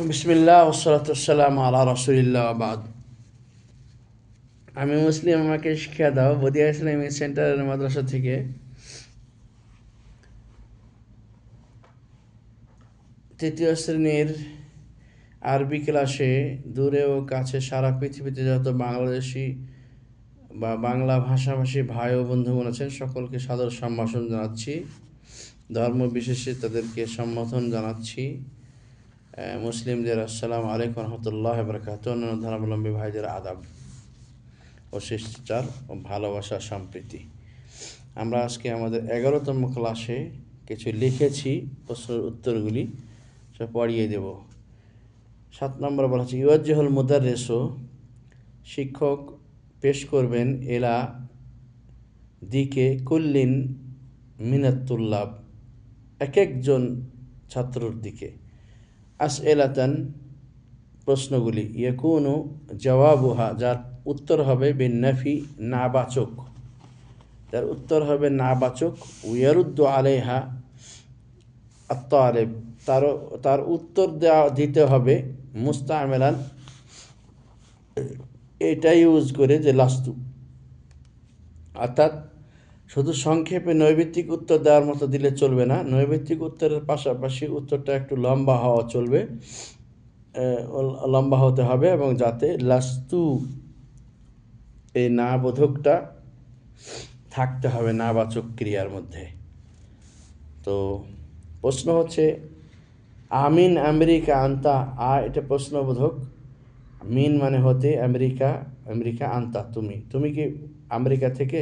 বিসমিল্লাহ ওয়াসসালাতু ওয়াসসালামু আলা রাসূলিল্লাহ ওয়া বা'দ। আমি মুসলিম, আমাকে শিক্ষা দাও বদিয়া ইসলামিক সেন্টারের মাদ্রাসা থেকে তৃতীয় শ্রেণীর আরবি ক্লাসে দূরে ও কাছে সারা পৃথিবীতে যত বাংলাদেশি বা বাংলা ভাষাভাষী ভাই ও বন্ধুগণ আছেন সকলকে সাদর সম্ভাষণ জানাচ্ছি। ধর্ম বিশেষে তাদেরকে সম্বোধন জানাচ্ছি। মুসলিমদের আসসালামু আলাইকুম রহমতুল্লাহ বরকাত। অন্যান্য ধর্মাবলম্বী ভাইদের আদাব ও শিষ্টাচার ও ভালোবাসা সম্প্রীতি। আমরা আজকে আমাদের 11তম ক্লাসে কিছু লিখেছি, প্রশ্নের উত্তরগুলি সব পড়িয়ে দেব। 7 নম্বর বলা হচ্ছে ইউয়াজ্জিহুল মুদাররিসু, শিক্ষক পেশ করবেন এলা দিকে কুল্লিন মিনাত তুল্লাব, এক একজন ছাত্রর দিকে, আসএলাতান প্রশ্নগুলি, ইয়াকুনু জওয়াবুহা যার উত্তর হবে বিন্নাফি নাবাচক, যার উত্তর হবে নাবাচক, ওয়ারুদ্দু আলাইহা আত-তালিব তার উত্তর দিতে হবে মুস্তামেলান, এটা ইউজ করে যে লাস্তু, অর্থাৎ শুধু সংক্ষেপে নৈর্ব্যক্তিক উত্তর দেওয়ার মতো দিলে চলবে না, নৈর্ব্যক্তিক উত্তরের পাশাপাশি উত্তরটা একটু লম্বা হওয়া চলবে, লম্বা হতে হবে, এবং যাতে লাস্তু এই না বোধকটা থাকতে হবে নাবাচক ক্রিয়ার মধ্যে। তো প্রশ্ন হচ্ছে আমিন আমেরিকা আন্তা, এটা প্রশ্নবোধক, মিন মানে হতে, আমেরিকা আমেরিকা আন্তা তুমি কি আমেরিকা থেকে?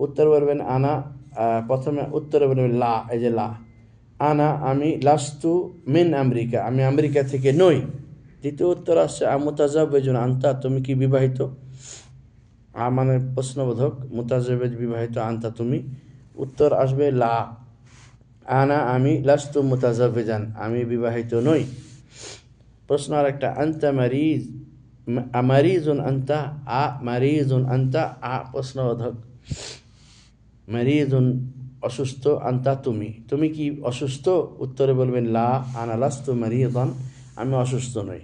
উত্তর বলবেন আনা, প্রথমে উত্তরে বলবেন লা, এই যে লা, আনা আমি, লাস্তু মিন আমেরিকা আমি আমেরিকা থেকে নই। দ্বিতীয় উত্তর আসছে মুতাজাওবিজুন আন্তা, তুমি কি বিবাহিত? মানে প্রশ্নবোধক, মুতাজাওবিজ বিবাহিত, আন্তা তুমি, উত্তর আসবে লা, আনা আমি, লাস্তু মুতাজাওবিজান আমি বিবাহিত নই। প্রশ্ন আরেকটা, আন্তা মারিজ মারিজুন আন্তা, মারিজুন আন্তা, প্রশ্নবোধক, মারিজুন অসুস্থ, আন্তা তুমি কি অসুস্থ? উত্তরে বলবেন লা, আনা লাস্তু মারিদান আমি অসুস্থ নই।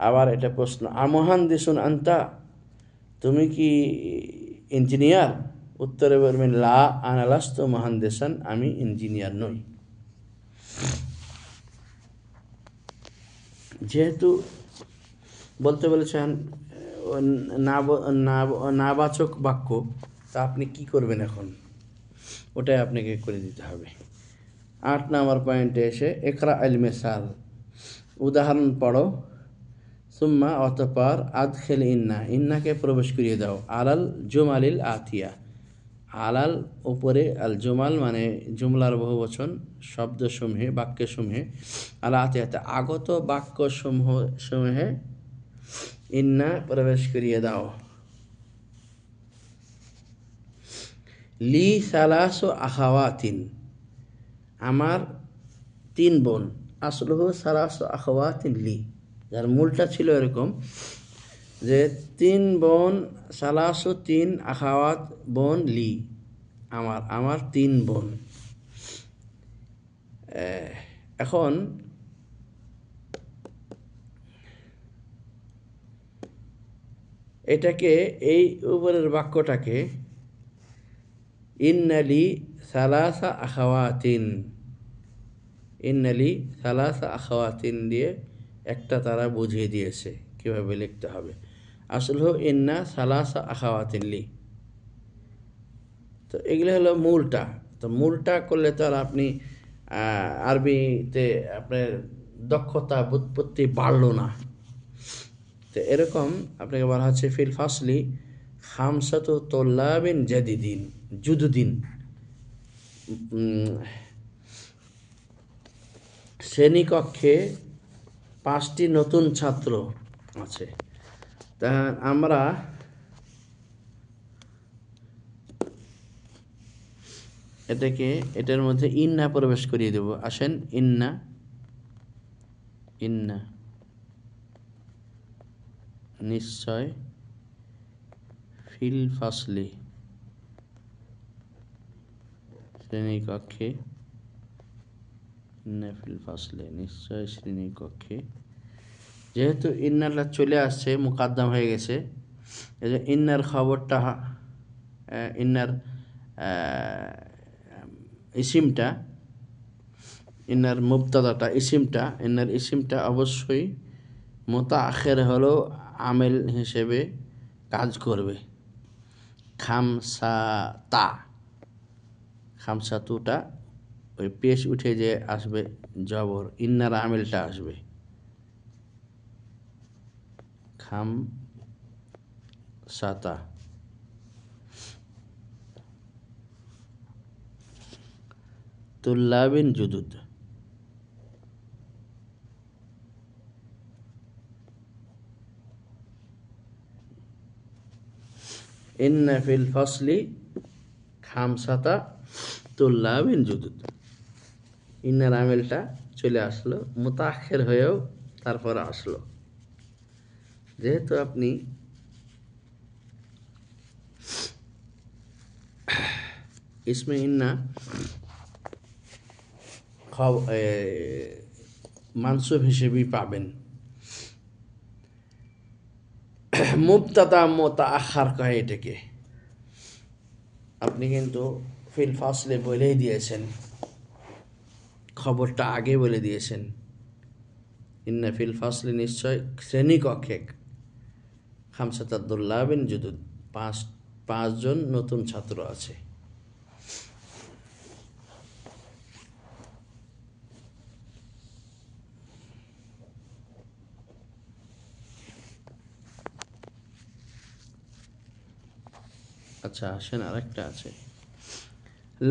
আবার এটা প্রশ্ন, মুহান্দিসুন আন্তা, তুমি কি ইঞ্জিনিয়ার? উত্তরে বলবেন লা, আনা লাস্তু মুহান্দিসান আমি ইঞ্জিনিয়ার নই। যেহেতু বলতে বলেছেন নাবাচক বাক্য, তা আপনি কি করবেন এখন? ওটাই আপনাকে করে দিতে হবে। 8 নম্বর পয়েন্টে এসে ইকরা আল মিসাল, উদাহরণ পড়ো, সুম্মা অতঃপর আদখিল ইন্নাকে প্রবেশ করিয়ে দাও, আলাল জুমালিল আতিয়া, আলাল উপরে, আল জুমাল মানে জুমলার বহুবচন, শব্দসমূহে বাক্যসমূহে, আল আতিয়াতে আগত বাক্যসমূহে ইন্না প্রবেশ করিয়ে দাও। লি সালাসু আখাওয়াতিন, আমার 3 বোন, আসলহু সালাসু আখাওয়াতিন লি, যার মূলটা ছিল এরকম যে 3 বোন, সালাসু 3, আখাওয়াত বোন, লি আমার 3 বোন। এখন এটাকে, এই উপরের বাক্যটাকে ইন্নালি সালাসা আখাওয়াতিন, ইন্নালি সালাসা আখাওয়াতিন দিয়ে একটা তারা বুঝিয়ে দিয়েছে কিভাবে লিখতে হবে। আসলে ইন্না সালাসা আখাওয়াতিন লি, তো এগুলো হলো মূলটা। তো মূলটা করলে তো আর আপনি আরবিতে আপনার দক্ষতা বুৎপত্তি বাড়লো না। তো এরকম আপনাকে বলা হচ্ছে ফিল ফাসলি খামসাতু তুল্লাবিন জুদুদিন, শ্রেণীকক্ষে 5টি নতুন ছাত্র আছে। তা আমরা এটার মধ্যে ইন্না প্রবেশ করিয়ে দেব। আসেন, ইন্না নিশ্চয়, ফিল ফাসলি শ্রেণীকক্ষে, ইন্না ফিল ফাসলি নিশ্চয় শ্রেণীকক্ষে, যেহেতু ইন্নারটা চলে আসছে, মুকাদ্দাম হয়ে গেছে, এই যে ইন্নার খবরটা, ইন্নার ইসিমটা, ইন্নার মুবতাদাটা, ইন্নার ইসিমটা অবশ্যই মুতাআখির হলেও আমেল হিসেবে কাজ করবে। খামসাতুটা ওই পেশ উঠে যে আসবে জবর, ইন্নার আমেলটা আসবে খামসাতা। তুল্লাবিন জুদুদ, ইন্না ফিল ফাসলি খামসাতা তুল্লাবিন জুদুদ। ইন্নার আমেলটা চলে আসলো, মুতাআখির হয়েও তারপর আসলো। যেহেতু আপনি ইসমে ইন্না মানসুব হিসেবেই পাবেন। মুবতাদা মুতাআখার কয় এটাকে। আপনি কিন্তু ফিল ফাসলে বলেই দিয়েছেন, খবরটা আগে বলে দিয়েছেন। ইন্না ফিল ফাসলে নিশ্চয় শ্রেণীকক্ষে খামসাতা তুল্লাবিন জুদুদ, পাঁচজন নতুন ছাত্র আছে। আচ্ছা আসেন, আরেকটা আছে,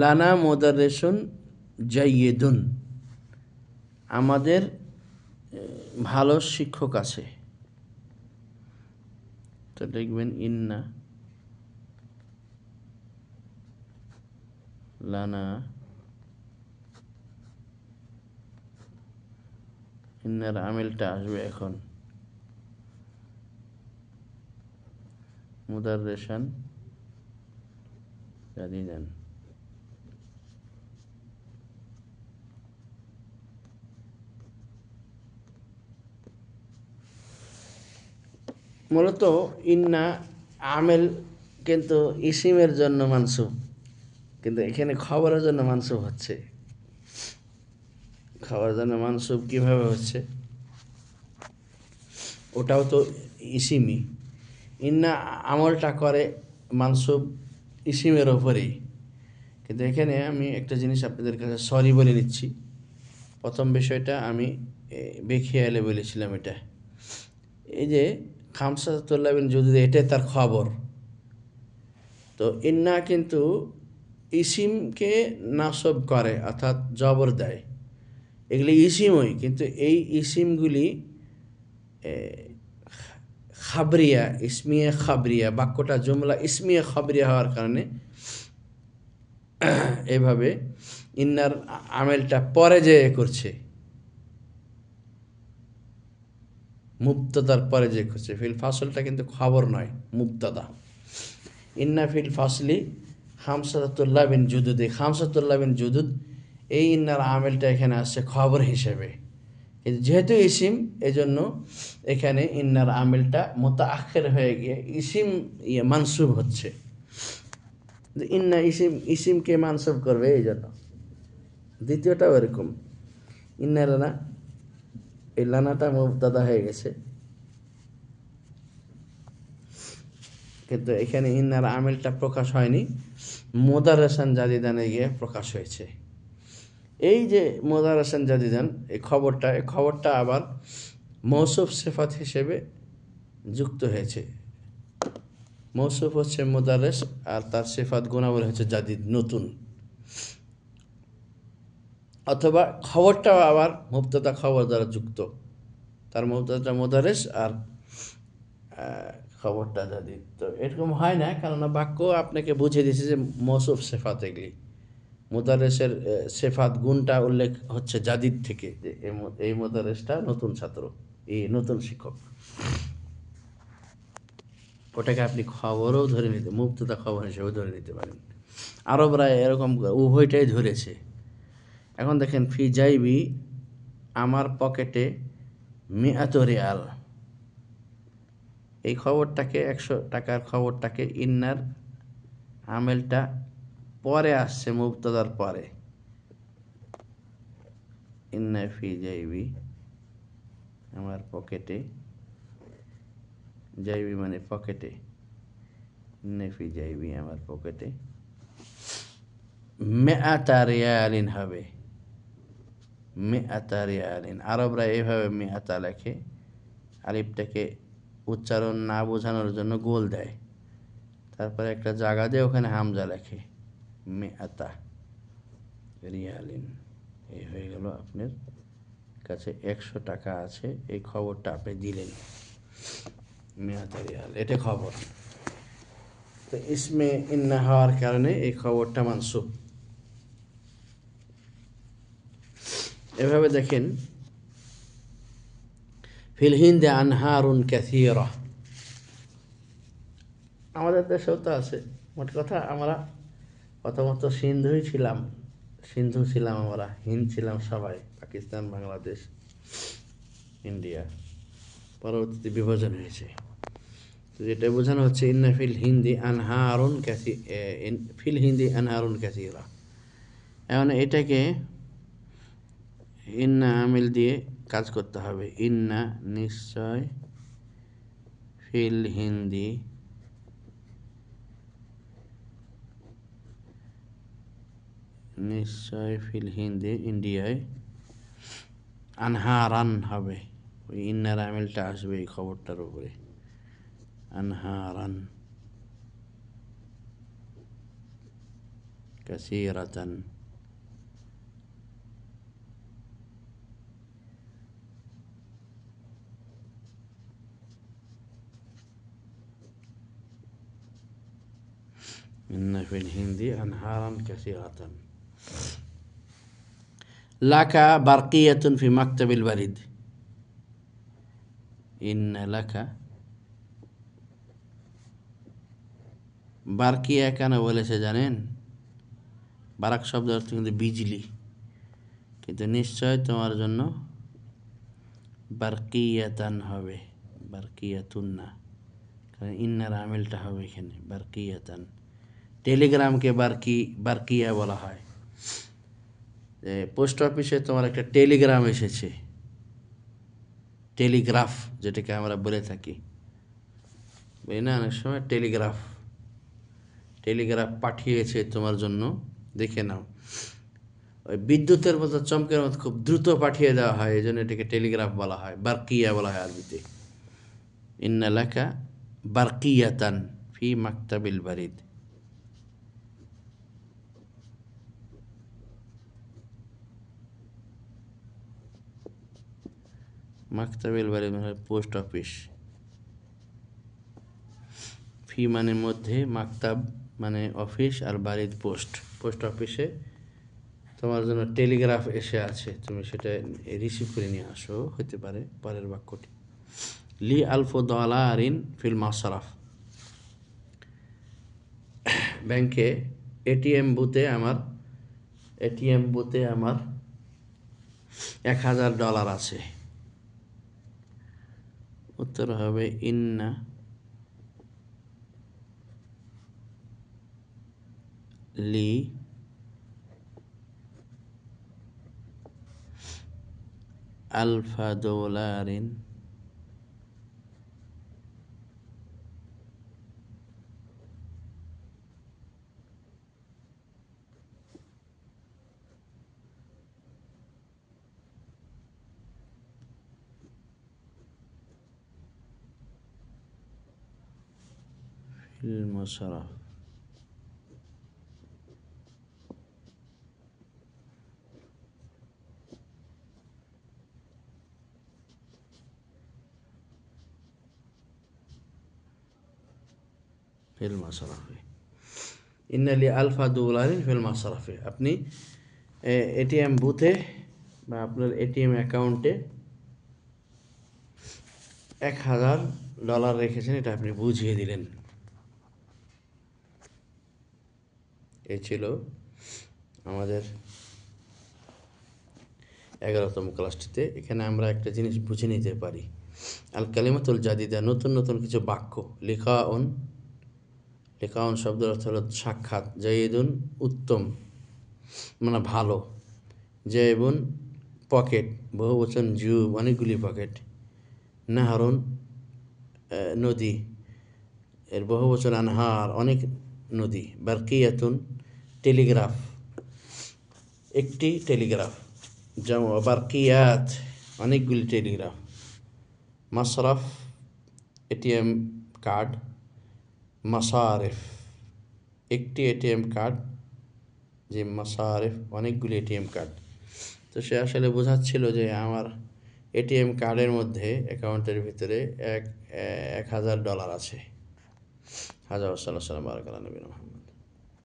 লানা মুদাররিসুন জাইয়িদুন, আমাদের ভালো শিক্ষক আছে। তো লিখবেন ইন্না লানা, ইন্নার আমিলটা আসবে এখন মুদাররিসান জাদিদান। মূলত ইন্না আমেল কিন্তু ইসিমের জন্য মানসুব, কিন্তু এখানে খবরের জন্য মানসুব হচ্ছে। খবরের জন্য মানসুব কিভাবে হচ্ছে? ওটাও তো ইসিমই। ইন্না আমলটা করে মানসুব ইসিমের ওপরেই, কিন্তু এখানে আমি একটা জিনিস আপনাদের কাছে সরি বলে নিচ্ছি। প্রথম বিষয়টা আমি বেখেয়ালে বলেছিলাম। এটা এই যে খামসাতুল্লাবিন জুদুদ, এটাই তার খবর। তো ইন্না কিন্তু ইসিমকে নাসব করে, অর্থাৎ জবর দেয়। এগুলি ইসিমই, কিন্তু এই ইসিমগুলি খাবরিয়া, ইসমিয়ে খাবরিয়া, বাক্যটা জুমলা ইসমিয়ে খাবরিয়া হওয়ার কারণে এভাবে ইন্নার আমেলটা পরে যে করছে, মুবতাদার পরে যে করছে। ফিল ফাসলটা কিন্তু খবর নয়, মুবতাদা। ইন্না ফিল ফাসলি খামসাতুল্লাবিন জুদুদ, খামসাতুল্লাবিন জুদুদ, এই ইন্নার আমেলটা এখানে আসছে খবর হিসেবে। কিন্তু যেহেতু ইসিম, এজন্য এখানে ইন্নার আমেলটা মুতাআখির হয়ে গিয়ে ইসিম মানসুব হচ্ছে। ইন্না ইসিমকে মানসুব করবে, এই জন্য। দ্বিতীয়টাও এরকম, ইন্না লানা, এই লানাটা মুবতাদা হয়ে গেছে, কিন্তু এখানে ইন্নার আমেলটা প্রকাশ হয়নি, মুদাররিসান জাদিদানে গিয়ে প্রকাশ হয়েছে। এই যে মুদাররিসান জাদিদান, এই খবরটা আবার মৌসুফ সিফাত হিসেবে যুক্ত হয়েছে। মৌসুফ হচ্ছে মুদাররিস, আর তার সিফাত গুণাবলী হচ্ছে জাদিদ, নতুন। অথবা খবরটাও আবার মুবতাদা খবর দ্বারা যুক্ত, তার মুবতাদাটা মুদাররিস আর খবরটা জাদিদ। তো এরকম হয় না, কেননা বাক্য আপনাকে বুঝিয়ে দিয়েছে যে মৌসুফ সিফাত, এগুলি মুদাররিসের সিফাত গুণটা উল্লেখ হচ্ছে জাদিদ থেকে, যে এই মুদাররিসটা নতুন ছাত্র, এই নতুন শিক্ষক। ওটাকে আপনি খবরও ধরে নিতে, মুবতাদা খবর হিসেবে ধরে নিতে পারেন। আরবরা এরকম উভয়টাই ধরেছে। এখন দেখেন, ফি জাইবি, আমার পকেটে, মিআত রিয়াল, এই খবরটাকে 100 টাকার খবরটাকে ইন্নার আমেলটা পরে আসছে মুবতাদার পরে, ইন্না ফি জাইবি আমার পকেটে, জাইবি মানে পকেটে, ইন্না ফি জাইবি আমার পকেটে মিআতা রিয়ালিন হবে, মিআতা রিয়ালিন। আরবরা এইভাবে মিআতা লেখে, আলিফটাকে উচ্চারণ না বোঝানোর জন্য গোল দেয়, তারপরে একটা জায়গা দিয়ে ওখানে হামজা লেখে, মিআতা রিয়ালিন। এই হয়ে গেল, আপনার কাছে 100 টাকা আছে, এই খবরটা আপনি দিলেন, মিআতা রিয়াল, এটা খবর। তো ইসমে ইন্না হওয়ার কারণে এই খবরটা মানসুব। এভাবে দেখেন, ফিল হিন্দে আনহারুন কাসীরা, আমাদের দেশেও তো আছে। মোট কথা আমরা প্রথমত সিন্ধু ছিলাম আমরা, হিন্দ ছিলাম সবাই, পাকিস্তান, বাংলাদেশ, ইন্ডিয়া, পরবর্তীতে বিভাজন হয়েছে। তো যেটা বোঝানো হচ্ছে ইন্না ফিল হিন্দি আনহারুন ফিল হিন্দি আনহারুন কাসীরা। এখন এটাকে ইন্না আমিল দিয়ে কাজ করতে হবে। ইন্না নিশ্চয়, ফিল হিন্দি নিশ্চয়, ফিল হিন্দি ইন্ডিয়ায়, আনহারান হবে, ওই ইন্নার আমিলটা আসবে এই খবরটার উপরে, আনহারান কাসীরাতান। ইন্না ফিল হিন্দি আনহারান কাসীরাতান। লাকা বারকিয়াতুন ফি মাকতাবিল বারিদ, ইন্না লাকা, বারকিয়া কেন বলেছে জানেন? বারাক শব্দ অর্থ কিন্তু বিজলি, কিন্তু নিশ্চয় তোমার জন্য বারকিয়াতান হবে, বারকিয়াতুন না, কারণ ইন্নার আমিলটা হবে এখানে, বারকিয়াতান। টেলিগ্রামকে বারকিয়া বলা হয়। যে পোস্ট অফিসে তোমার একটা টেলিগ্রাম এসেছে, টেলিগ্রাফ যেটাকে আমরা বলে থাকি, বুঝলি না, অনেক সময় টেলিগ্রাফ পাঠিয়েছে তোমার জন্য, দেখে নাও। ওই বিদ্যুতের মতো, চমকের মতো খুব দ্রুত পাঠিয়ে দেওয়া হয়, এই জন্য এটাকে টেলিগ্রাফ বলা হয়, বারকিয়া বলা হয় আরবিতে। ইন্না লাকা বারকিয়াতান ফি মাকতাবিল বারিদ। মাকতাবিল বারিদ মানে পোস্ট অফিস, ফি মানে মধ্যে, মাকতাব মানে অফিস, আর বারিদ পোস্ট অফিসে তোমার জন্য টেলিগ্রাফ এসে আছে, তুমি সেটা রিসিভ করে নিয়ে আসো, হতে পারে পরের বাক্যটি। লি আলফু ডলারিন ফিল মাসরাফ, ব্যাংকে এটিএম বুথে আমার $1000 আছে। উত্তর হবে ইন্না লি আলফা ডলারিন ফিল মাসরাফ। ফিল মাসরাফে, ইন্না লি আলফা ডলারিন ফিল মাসরাফে, আপনি এটিএম বুথে বা আপনার এটিএম অ্যাকাউন্টে $1000 রেখেছেন, এটা আপনি বুঝিয়ে দিলেন। এই ছিল আমাদের 11তম ক্লাসটিতে। এখানে আমরা একটা জিনিস বুঝে নিতে পারি, আল কালিমাতুল জাদিদা, নতুন নতুন কিছু বাক্য। লিকাউন, লিকাউন শব্দের অর্থ হলো সাক্ষাৎ। জাইদুন উত্তম, মানে ভালো। জাইবুন পকেট, বহুবচন জুব, অনেকগুলি পকেট। নাহারুন নদী, এর বহুবচন আনহার, অনেক নদী। বারকিয়াতুন টেলিগ্রাফ, একটি টেলিগ্রাফ। যেমন বারকিয়াত, অনেকগুলি টেলিগ্রাফ। মাসরাফ এটিএম কার্ড। মাসারেফ একটি এটিএম কার্ড, যে মাসারেফ অনেকগুলি এটিএম কার্ড। তো সে আসলে বোঝাচ্ছিল যে আমার এটিএম কার্ডের মধ্যে অ্যাকাউন্টের ভিতরে $1000 আছে। হাজা সাল্লাল্লাহু আলাইহি ওয়া সাল্লাম বারাকাল্লাহু নবী মুহাম্মদ।